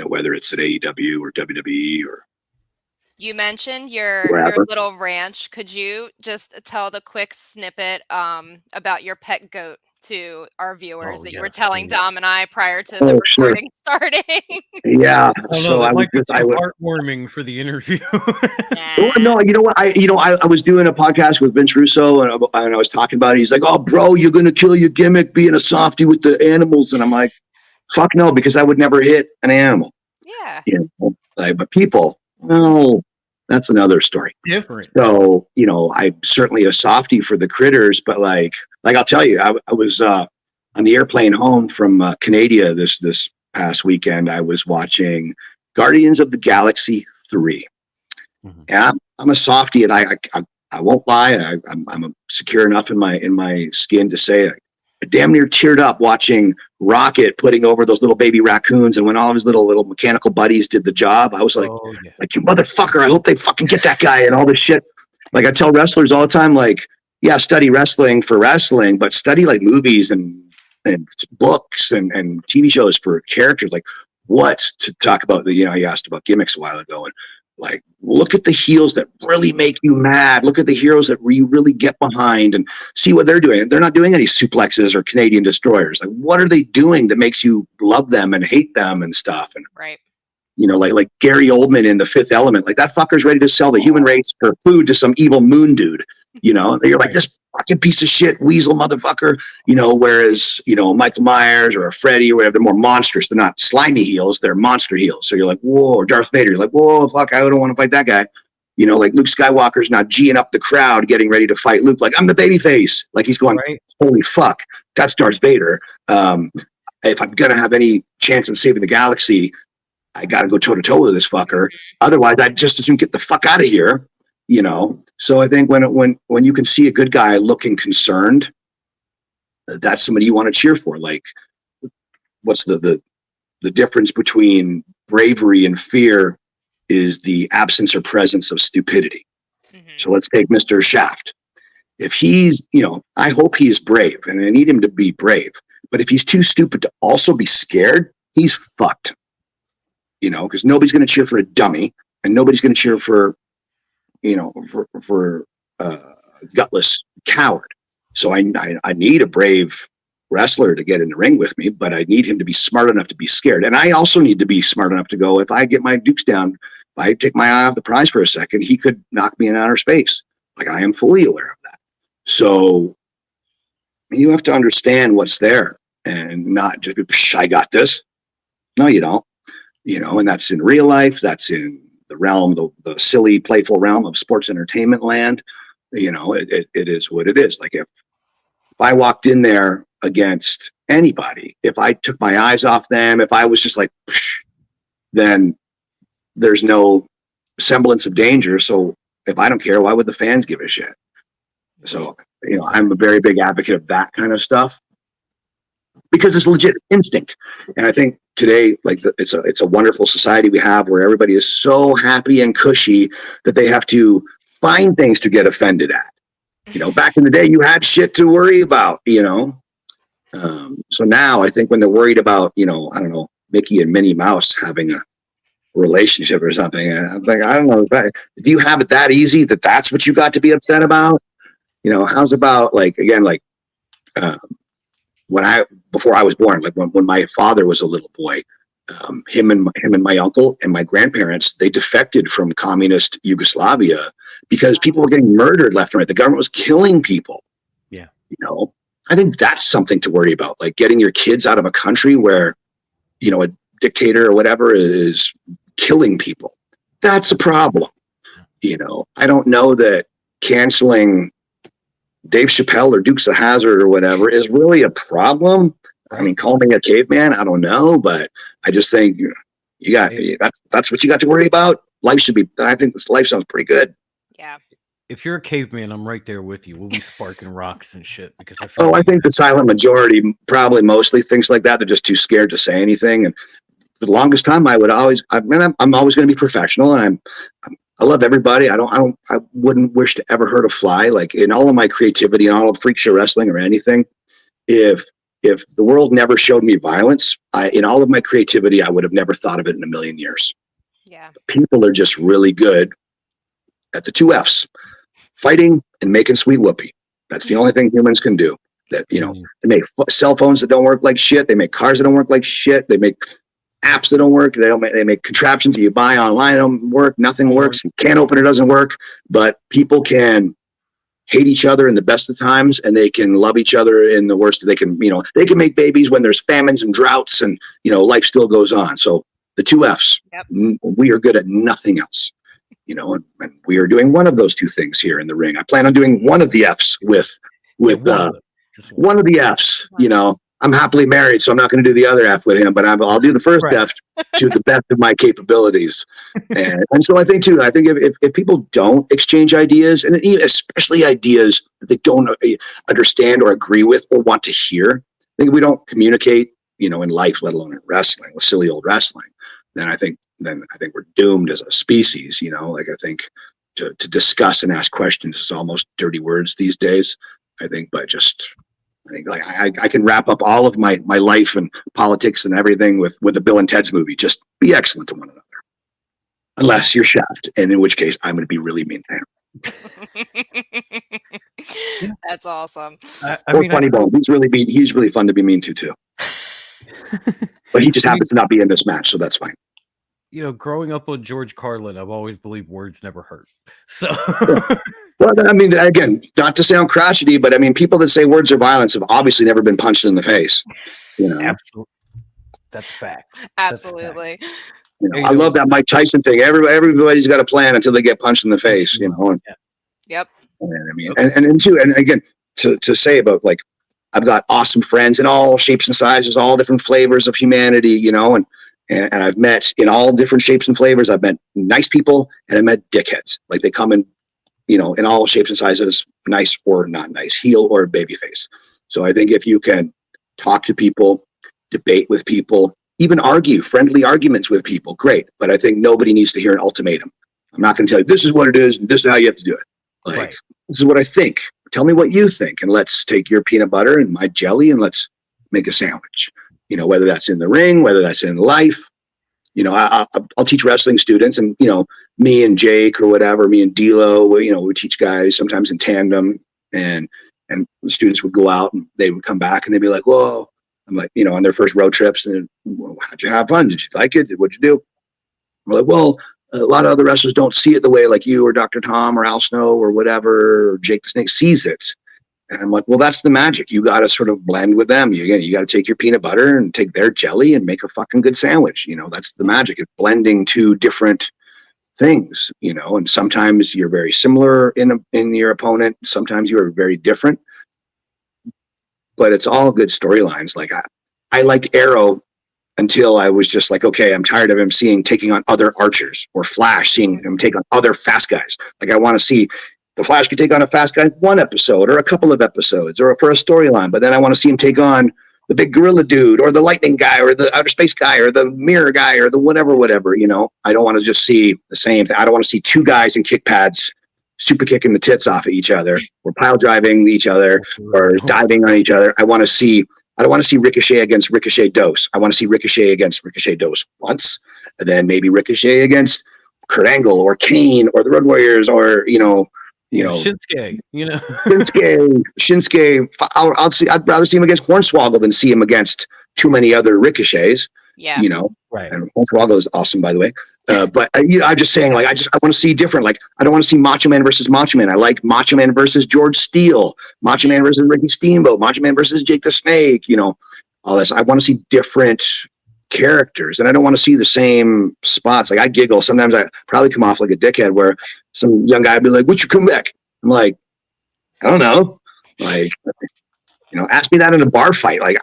whether it's at AEW or WWE or You mentioned your wherever. little ranch. Could you just tell the quick snippet about your pet goat to our viewers that you were telling Dom and I prior to the Sure. recording starting? Yeah. Oh, no, So that I might be was too heartwarming for the interview. No, you know what? I was doing a podcast with Vince Russo, and I was talking about it. He's like, "Oh, bro, you're gonna kill your gimmick being a softie with the animals," and I'm like, "Fuck no," because I would never hit an animal. Yeah. But people, well, that's another story. Different. So I'm certainly a softie for the critters, but like I'll tell you, I was on the airplane home from Canada this past weekend. I was watching Guardians of the Galaxy 3. Mm-hmm. Yeah, I'm a softie, and I won't lie. I'm secure enough in my skin to say it. I damn near teared up watching Rocket putting over those little baby raccoons, and when all of his little mechanical buddies did the job, I was like, like, you motherfucker! I hope they fucking get that guy and all this shit. Like I tell wrestlers all the time, like, yeah, study wrestling for wrestling, but study like movies and books and TV shows for characters. Like, what to talk about? You asked about gimmicks a while ago, and like, look at the heels that really make you mad. Look at the heroes that you really get behind and see what they're doing. They're not doing any suplexes or Canadian destroyers. Like, what are they doing that makes you love them and hate them and stuff? And right. Like Gary Oldman in The Fifth Element. Like, that fucker's ready to sell the human race for food to some evil moon dude. And you're like, this fucking piece of shit weasel motherfucker. Whereas Michael Myers or a Freddy or whatever, they're more monstrous. They're not slimy heels, they're monster heels. So you're like, whoa. Or Darth Vader, you're like, whoa, fuck, I don't want to fight that guy. Like Luke Skywalker's not G'ing up the crowd getting ready to fight Luke, like, I'm the baby face. Like, he's going, holy fuck, that's Darth Vader. If I'm gonna have any chance in saving the galaxy, I gotta go toe to toe with this fucker. Otherwise, I'd just as soon get the fuck out of here. So I think when you can see a good guy looking concerned, that's somebody you want to cheer for. Like, what's the difference between bravery and fear is the absence or presence of stupidity. Mm-hmm. So let's take Mr. Shaft. If he's, I hope he is brave, and I need him to be brave. But if he's too stupid to also be scared, he's fucked. Because nobody's going to cheer for a dummy, and nobody's going to cheer for gutless coward. So I need a brave wrestler to get in the ring with me, but I need him to be smart enough to be scared. And I also need to be smart enough to go, if I get my dukes down, if I take my eye off the prize for a second, he could knock me in outer space. Like, I am fully aware of that. So you have to understand what's there and not just, I got this. No, you don't. And that's in real life. That's in the realm, the silly, playful realm of sports entertainment land. It is what it is. Like, if I walked in there against anybody, if I took my eyes off them, if I was just like, then there's no semblance of danger. So if I don't care, why would the fans give a shit? So, I'm a very big advocate of that kind of stuff, because it's legit instinct. And I think today, like, it's a wonderful society we have where everybody is so happy and cushy that they have to find things to get offended at. Back in the day, you had shit to worry about, so now I think when they're worried about, I don't know, Mickey and Minnie Mouse having a relationship or something, I'm like, I don't know, if you have it that easy that that's what you got to be upset about, how's about, like, again, like, before I was born, like when my father was a little boy, him and my uncle and my grandparents, they defected from communist Yugoslavia because people were getting murdered left and right. The government was killing people. Yeah. I think that's something to worry about, like getting your kids out of a country where, a dictator or whatever is killing people. That's a problem. I don't know that canceling Dave Chappelle or Dukes of Hazzard or whatever is really a problem. I mean, call me a caveman, I don't know, but I just think you got that's what you got to worry about. life should be. I think this life sounds pretty good. Yeah. If you're a caveman, I'm right there with you. We'll be sparking rocks and shit because I feel Oh, I think the silent majority probably mostly thinks like that. They're just too scared to say anything. And for the longest time, I'm always going to be professional, and I love everybody. I wouldn't wish to ever hurt a fly. Like in all of my creativity and all of freak show wrestling or anything, if the world never showed me violence, in all of my creativity, I would have never thought of it in a million years. Yeah. People are just really good at the two F's: fighting and making sweet whoopee. That's the only thing humans can do. That, you know, they make cell phones that don't work like shit. They make cars that don't work like shit. They make apps that don't work. They make contraptions that you buy online that don't work. Nothing works. You can't open it, doesn't work. But people can hate each other in the best of times, and they can love each other in the worst. They can make babies when there's famines and droughts, and life still goes on. So the two F's. Yep. We are good at nothing else. And we are doing one of those two things here in the ring. I plan on doing one of the F's with one of the F's. I'm happily married, so I'm not going to do the other F with him, but I'll do the first F to the best of my capabilities. And so I think if people don't exchange ideas, and especially ideas that they don't understand or agree with or want to hear, I think if we don't communicate, in life, let alone in wrestling, with silly old wrestling, then I think we're doomed as a species. I think to discuss and ask questions is almost dirty words these days. I think like I can wrap up all of my life and politics and everything with the Bill and Ted's movie. Just be excellent to one another, unless you're Shaft, and in which case I'm going to be really mean to him. That's awesome. Funny Bone. He's really fun to be mean to too. But he just happens to not be in this match, so that's fine. Growing up with George Carlin, I've always believed words never hurt. So. Well, again, not to sound crotchety, but people that say words are violence have obviously never been punched in the face. Absolutely, that's a fact. Absolutely. I love that Mike Tyson thing. Everybody's got a plan until they get punched in the face. Yep. And again, to say about, like, I've got awesome friends in all shapes and sizes, all different flavors of humanity. And I've met in all different shapes and flavors. I've met nice people and I met dickheads. Like, they come in, in all shapes and sizes, nice or not nice, heel or babyface. So I think if you can talk to people, debate with people, even argue friendly arguments with people, great. But I think nobody needs to hear an ultimatum. I'm not going to tell you this is what it is and this is how you have to do it. Like, This is what I think. Tell me what you think, and let's take your peanut butter and my jelly and let's make a sandwich. Whether that's in the ring, whether that's in life. I'll teach wrestling students, and me and Jake or whatever, me and D'Lo, we teach guys sometimes in tandem, and the students would go out and they would come back and they'd be like, "Whoa!" I'm like, on their first road trips, and how'd you have fun? Did you like it? What'd you do? We're like, well, a lot of other wrestlers don't see it the way like you or Dr. Tom or Al Snow or whatever, or Jake the Snake sees it. And I'm like, well, that's the magic. You got to sort of blend with them. You got to take your peanut butter and take their jelly and make a fucking good sandwich. That's the magic of blending two different things, and sometimes you're very similar in your opponent. Sometimes you are very different, but it's all good storylines. Like I liked Arrow until I was just like, okay, I'm tired of him taking on other archers, or Flash seeing him take on other fast guys. Like, I want to see the Flash could take on a fast guy one episode or a couple of episodes or for a storyline, but then I want to see him take on the big gorilla dude or the lightning guy or the outer space guy or the mirror guy or the whatever. I don't want to just see the same thing. I don't want to see two guys in kick pads super kicking the tits off of each other or pile driving each other or diving on each other. I don't want to see Ricochet against Ricochet Dose. I want to see Ricochet against Ricochet Dose once, and then maybe Ricochet against Kurt Angle or Kane or the Road Warriors or Shinsuke, Shinsuke. I'd rather see him against Hornswoggle than see him against too many other Ricochets. Yeah. Right. And Hornswoggle is awesome, by the way. But I'm just saying, like, I want to see different. Like, I don't want to see Macho Man versus Macho Man. I like Macho Man versus George Steele, Macho Man versus Ricky Steamboat, Macho Man versus Jake the Snake. All this. I want to see different characters, and I don't want to see the same spots. Like, I giggle sometimes. I probably come off like a dickhead where some young guy would be like, "What's your comeback?" I'm like, I don't know. Like, You know, ask me that in a bar fight. Like,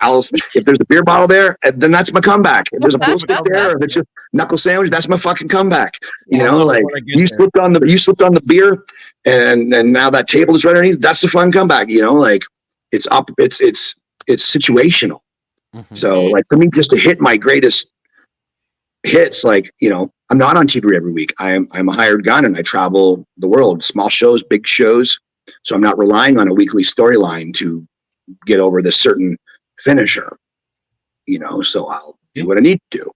if there's a beer bottle there, then that's my comeback. If there's a pool stick there, or if it's just knuckle sandwich, that's my fucking comeback. You know, like you slipped on the beer, and now that table is right underneath. That's the fun comeback. You know, like it's situational. Mhm. So, like for me, just to hit my greatest hits, like, you know, I'm not on TV every week. I'm a hired gun, and I travel the world, small shows, big shows. So I'm not relying on a weekly storyline to get over this certain finisher, you know. So I'll do what I need to do,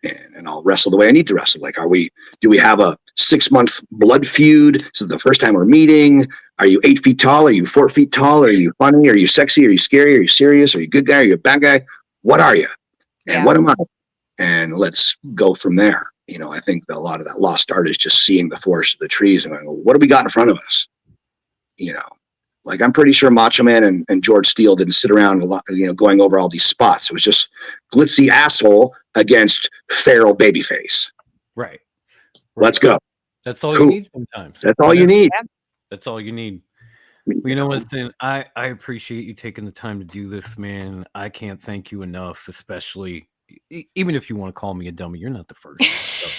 and I'll wrestle the way I need to wrestle. Like, do we have a 6-month blood feud? This is the first time we're meeting. Are you 8 feet tall? Are you 4 feet tall? Are you funny? Are you sexy? Are you scary? Are you serious? Are you a good guy? Are you a bad guy? What are you? And what am I? And let's go from there. You know, I think a lot of that lost art is just seeing the forest of the trees and going, what do we got in front of us? You know, like I'm pretty sure Macho Man and George Steele didn't sit around a lot, you know, going over all these spots. It was just glitzy asshole against feral babyface. Right. Let's go. That's all you need sometimes. That's all you need. That's all you need. Well, you know what, Sinn? I appreciate you taking the time to do this, man. I can't thank you enough, especially even if you want to call me a dummy. You're not the first. So.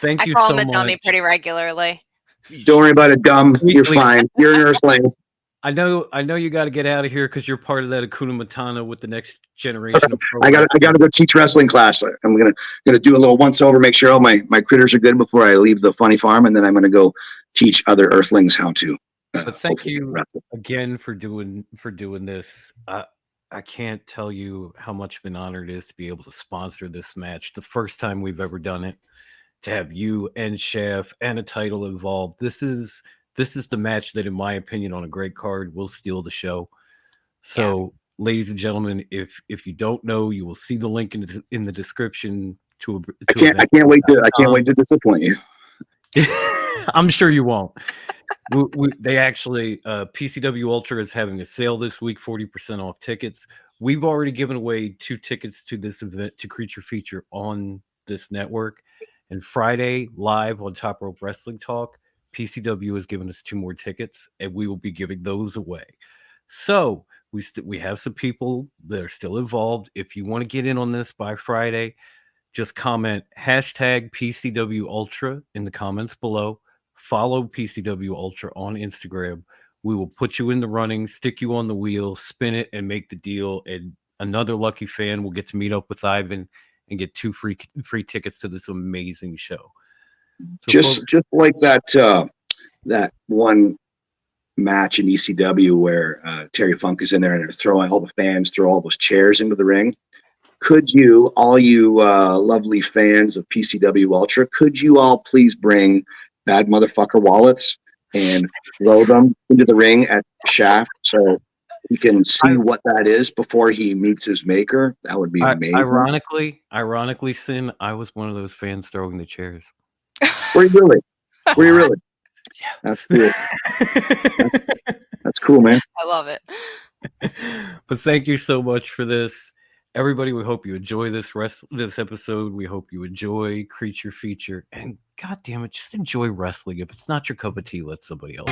Thank you so much. I call him a dummy pretty regularly. Don't worry about it, dumb. You're fine. You're an earthling. I know you got to get out of here because you're part of that Hakuna Matata with the next generation of I got to go teach wrestling class. I'm gonna do a little once over, make sure all my critters are good before I leave the funny farm, and then I'm gonna go teach other earthlings how to. But thank you again for doing this. I can't tell you how much of an honor it is to be able to sponsor this match. The first time we've ever done it, to have you and Chef and a title involved. This is the match that, in my opinion, on a great card, will steal the show. So, ladies and gentlemen, if you don't know, you will see the link in the description. I can't wait to disappoint you. I'm sure you won't. They actually, PCW Ultra is having a sale this week, 40% off tickets. We've already given away 2 tickets to this event, to Creature Feature on this network. And Friday, live on Top Rope Wrestling Talk, PCW has given us 2 more tickets, and we will be giving those away. So we have some people that are still involved. If you want to get in on this by Friday, just comment hashtag PCW Ultra in the comments below. Follow PCW Ultra on Instagram. We will put you in the running, stick you on the wheel, spin it, and make the deal. And another lucky fan will get to meet up with Ivan and get 2 free tickets to this amazing show. So just like that one match in ECW where Terry Funk is in there and they're throwing all the fans, throw all those chairs into the ring. Could you, all you lovely fans of PCW Ultra, could you all please bring bad motherfucker wallets and throw them into the ring at Shaft so he can see what that is before he meets his maker? That would be amazing. Ironically, Sinn, I was one of those fans throwing the chairs. Were you really? Were you really? Yeah. That's cool. That's cool, man. I love it. But thank you so much for this. Everybody, we hope you enjoy this episode. We hope you enjoy Creature Feature. And God damn it, just enjoy wrestling. If it's not your cup of tea, let somebody else.